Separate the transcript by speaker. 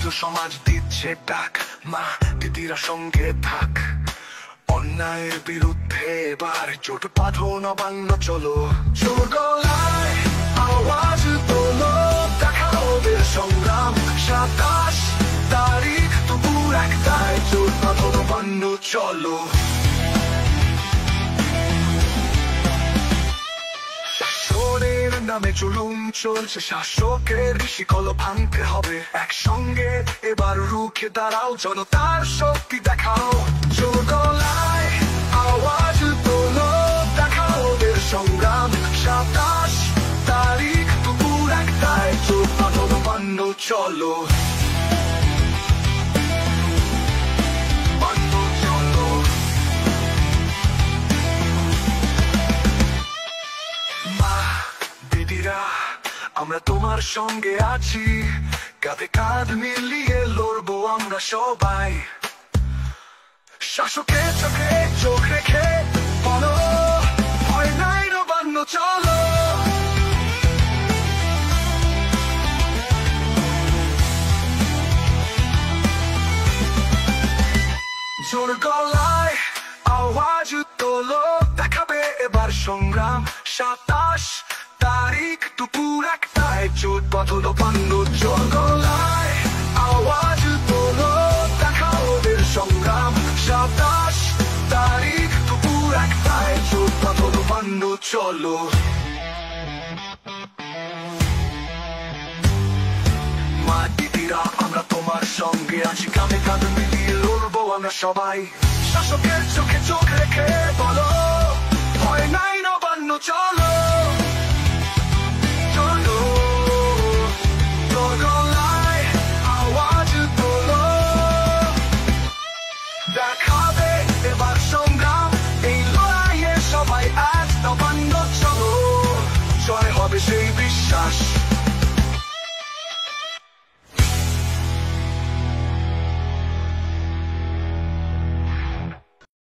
Speaker 1: ছাত্র সমাজ দিচ্ছে ডাক, মা দিদিরা সঙ্গে থাক। অন্যায়ের বিরুদ্ধে এবার জোট বাঁধো, নবান্ন চলো। জোর গলায় আওয়াজ তোলো, দেখা হবে সংগ্রাম। 27 তারিখ দুপুর 1টায় জোট বাঁধো, নবান্ন চলো। শাসনের নামে জুলুম চলছে, শাসকের শিকল ভাঙতে হবে। একসঙ্গে এবার রুখে দাঁড়াও, জনতার শক্তি দেখাও। জোর গলায় আওয়াজ তোলো, দেখা হবে সংগ্রাম। 27 তারিখ দুপুর 1টায় জোট বাঁধো, নবান্ন চলো। আমরা তোমার সঙ্গে আছি, কাঁধে কাঁধ মিলিয়ে লড়বো আমরা সবাই। শাসকের চোখে চোখ রেখে বলো, ভয় নাই, নবান্ন চলো। জোর গলায় আওয়াজ তোলো, দেখাবে এবার সংগ্রাম। 27 তারিখ দুপুর 1টায় জোট বাঁধো, নবান্ন। জোর গলায় আওয়াজ তোলো, দেখা হবে সংগ্রাম। 27 তারিখ দুপুর 1টায় জোট বাঁধো, নবান্ন চলো। মা দিদিরা আমরা তোমার সঙ্গে আছি, কাঁধে কাঁধ মিলিয়ে লড়বো আমরা সবাই। শাসকের চোখে চোখ রেখে বলো, ভয় নাই, নবান্ন চলো।